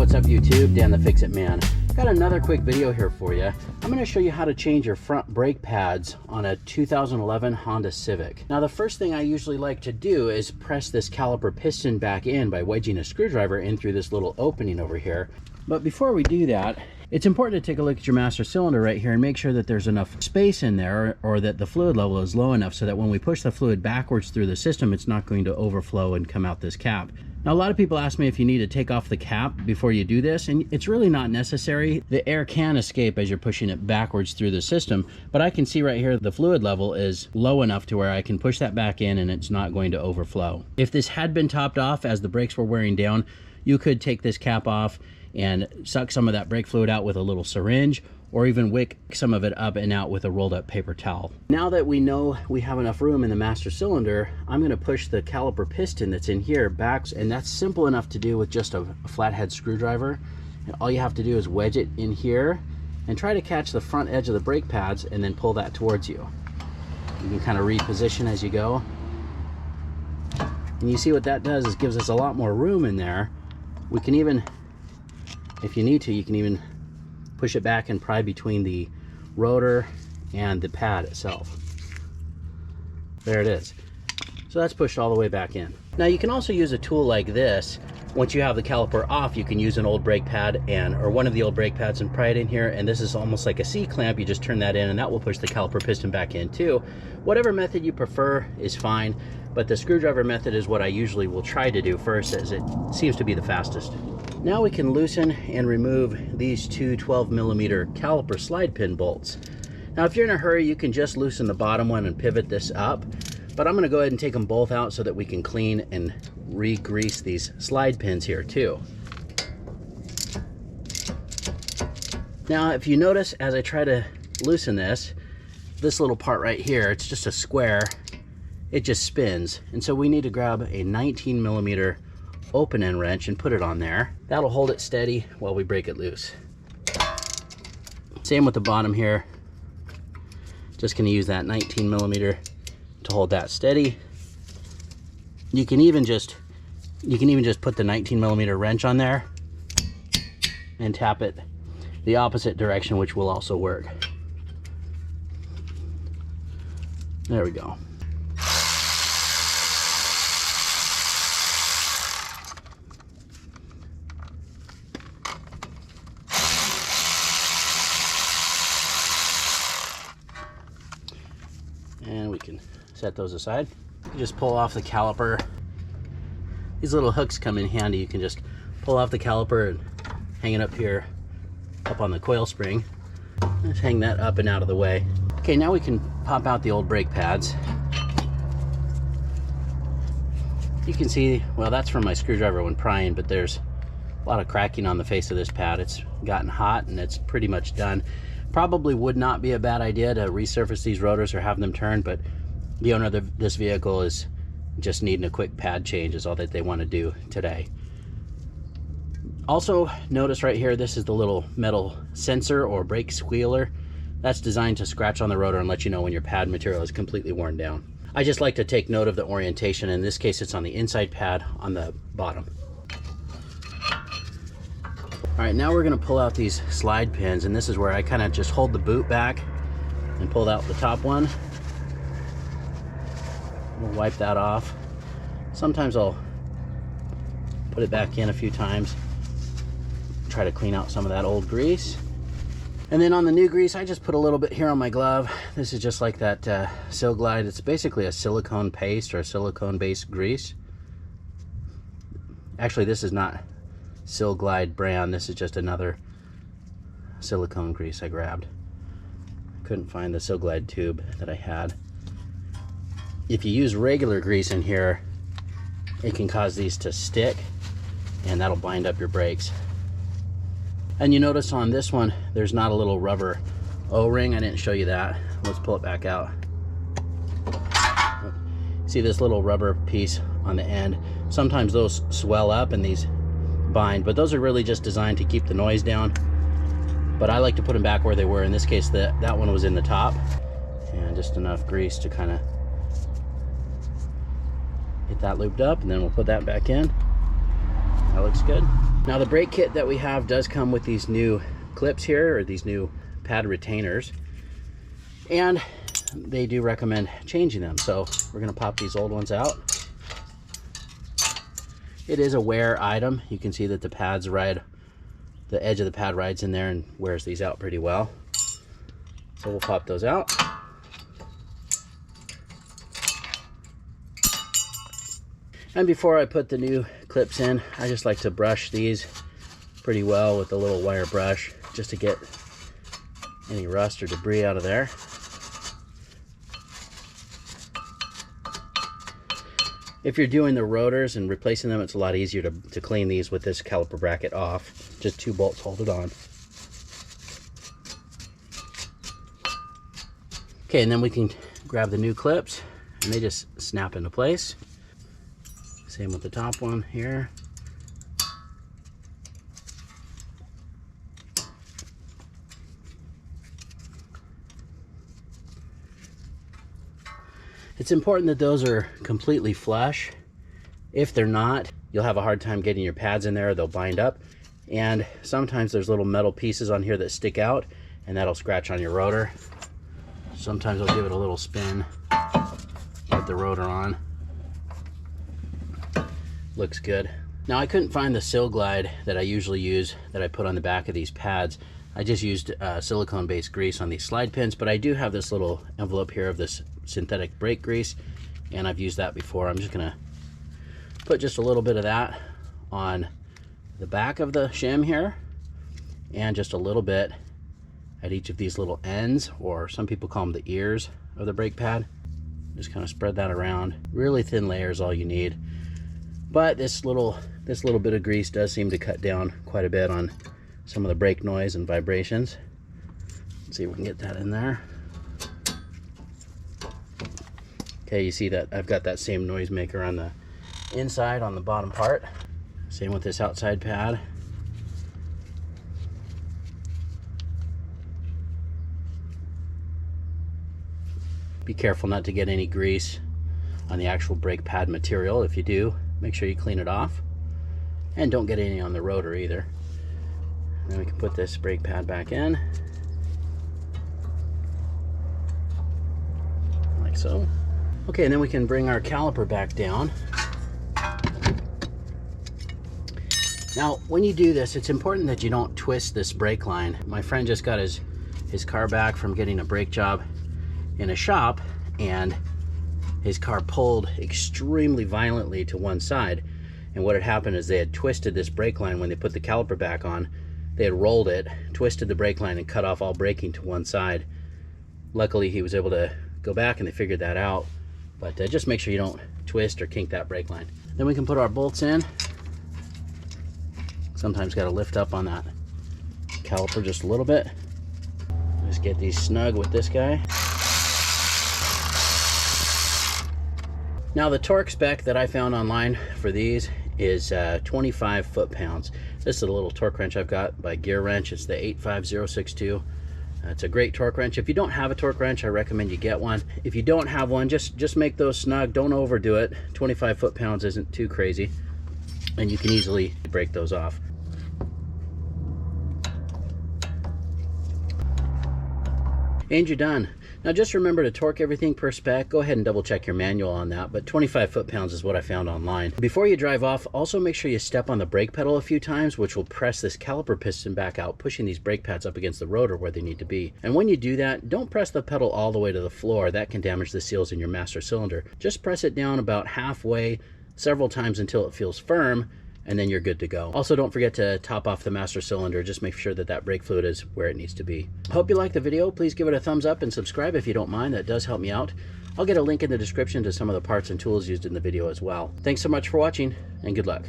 What's up YouTube, Dan the Fix-It Man. Got another quick video here for you. I'm going to show you how to change your front brake pads on a 2011 Honda Civic. Now the first thing I usually like to do is press this caliper piston back in by wedging a screwdriver in through this little opening over here. But before we do that, it's important to take a look at your master cylinder right here and make sure that there's enough space in there, or that the fluid level is low enough so that when we push the fluid backwards through the system, it's not going to overflow and come out this cap. Now, a lot of people ask me if you need to take off the cap before you do this, and it's really not necessary. The air can escape as you're pushing it backwards through the system, but I can see right here the fluid level is low enough to where I can push that back in and it's not going to overflow. If this had been topped off as the brakes were wearing down, you could take this cap off and suck some of that brake fluid out with a little syringe, or even wick some of it up and out with a rolled up paper towel. Now that we know we have enough room in the master cylinder, I'm going to push the caliper piston that's in here back, and that's simple enough to do with just a flathead screwdriver. And all you have to do is wedge it in here and try to catch the front edge of the brake pads and then pull that towards you. You can kind of reposition as you go. And you see what that does is gives us a lot more room in there. We can even, if you need to, you can even push it back and pry between the rotor and the pad itself. There it is. So that's pushed all the way back in. Now you can also use a tool like this. Once you have the caliper off, you can use an old brake pad or one of the old brake pads and pry it in here, and this is almost like a C-clamp. You just turn that in and that will push the caliper piston back in too. Whatever method you prefer is fine, but the screwdriver method is what I usually will try to do first, as it seems to be the fastest. Now we can loosen and remove these two 12mm caliper slide pin bolts. Now if you're in a hurry, you can just loosen the bottom one and pivot this up, but I'm going to go ahead and take them both out so that we can clean and re-grease these slide pins here too. Now if you notice, as I try to loosen this little part right here, it's just a square, it just spins, and so we need to grab a 19mm open end wrench and put it on there. That'll hold it steady while we break it loose. Same with the bottom here. Just going to use that 19mm to hold that steady. You can even just put the 19mm wrench on there and tap it the opposite direction, which will also work. There we go. And we can set those aside. You can just pull off the caliper. These little hooks come in handy. You can just pull off the caliper and hang it up here, up on the coil spring. Just hang that up and out of the way. Okay, now we can pop out the old brake pads. You can see, well, that's from my screwdriver when prying, but there's a lot of cracking on the face of this pad. It's gotten hot and it's pretty much done. Probably would not be a bad idea to resurface these rotors or have them turned, but the owner of this vehicle is just needing a quick pad change is all that they want to do today. Also, notice right here, this is the little metal sensor or brake squealer. That's designed to scratch on the rotor and let you know when your pad material is completely worn down. I just like to take note of the orientation. In this case, it's on the inside pad on the bottom. All right, now we're gonna pull out these slide pins, and this is where I kind of just hold the boot back and pull out the top one. We'll wipe that off. Sometimes I'll put it back in a few times, try to clean out some of that old grease. And then on the new grease, I just put a little bit here on my glove. This is just like that Sil Glide. It's basically a silicone paste or a silicone-based grease. Actually, this is not Sil Glide brand. This is just another silicone grease I grabbed. Couldn't find the Sil Glide tube that I had. If you use regular grease in here, it can cause these to stick, and that'll bind up your brakes. And you notice on this one, there's not a little rubber O-ring. I didn't show you that. Let's pull it back out. See this little rubber piece on the end? Sometimes those swell up and these bind, but those are really just designed to keep the noise down. But I like to put them back where they were. In this case, that one was in the top, and just enough grease to kind of get that looped up, and then we'll put that back in. That looks good. Now the brake kit that we have does come with these new clips here, or these new pad retainers, and they do recommend changing them. So we're going to pop these old ones out. It is a wear item. You can see that the pads ride, the edge of the pad rides in there and wears these out pretty well. So we'll pop those out. And before I put the new clips in, I just like to brush these pretty well with a little wire brush, just to get any rust or debris out of there. If you're doing the rotors and replacing them, it's a lot easier to clean these with this caliper bracket off. Just 2 bolts hold it on. Okay, and then we can grab the new clips and they just snap into place. Same with the top one here. It's important that those are completely flush. If they're not, you'll have a hard time getting your pads in there. They'll bind up. And sometimes there's little metal pieces on here that stick out, and that'll scratch on your rotor. Sometimes I'll give it a little spin with the rotor on. Looks good. Now I couldn't find the Sil Glide that I usually use that I put on the back of these pads. I just used silicone based grease on these slide pins, but I do have this little envelope here of this synthetic brake grease, and I've used that before. I'm just gonna put just a little bit of that on the back of the shim here, and just a little bit at each of these little ends, or some people call them the ears of the brake pad. Just kind of spread that around. Really thin layer is all you need. But this little bit of grease does seem to cut down quite a bit on some of the brake noise and vibrations. Let's see if we can get that in there. Okay, you see that I've got that same noise maker on the inside, on the bottom part. Same with this outside pad. Be careful not to get any grease on the actual brake pad material. If you do, make sure you clean it off. And don't get any on the rotor either. And then we can put this brake pad back in. Like so. Okay, and then we can bring our caliper back down. Now, when you do this, it's important that you don't twist this brake line. My friend just got his car back from getting a brake job in a shop, and his car pulled extremely violently to one side. And what had happened is they had twisted this brake line when they put the caliper back on. They had rolled it, twisted the brake line, and cut off all braking to one side. Luckily, he was able to go back and they figured that out. But just make sure you don't twist or kink that brake line. Then we can put our bolts in. Sometimes got to lift up on that caliper just a little bit. Just get these snug with this guy. Now the torque spec that I found online for these is 25 foot-pounds. This is a little torque wrench I've got by Gear Wrench. It's the 85062. It's a great torque wrench. If you don't have a torque wrench, I recommend you get one. If you don't have one, just make those snug. Don't overdo it. 25 foot-pounds isn't too crazy, and you can easily break those off. And you're done. Now just remember to torque everything per spec. Go ahead and double check your manual on that, but 25 foot-pounds is what I found online. Before you drive off, also make sure you step on the brake pedal a few times, which will press this caliper piston back out, pushing these brake pads up against the rotor where they need to be. And when you do that, don't press the pedal all the way to the floor. That can damage the seals in your master cylinder. Just press it down about halfway several times until it feels firm, and then you're good to go. Also, don't forget to top off the master cylinder. Just make sure that that brake fluid is where it needs to be. Hope you liked the video. Please give it a thumbs up and subscribe if you don't mind. That does help me out. I'll get a link in the description to some of the parts and tools used in the video as well. Thanks so much for watching, and good luck.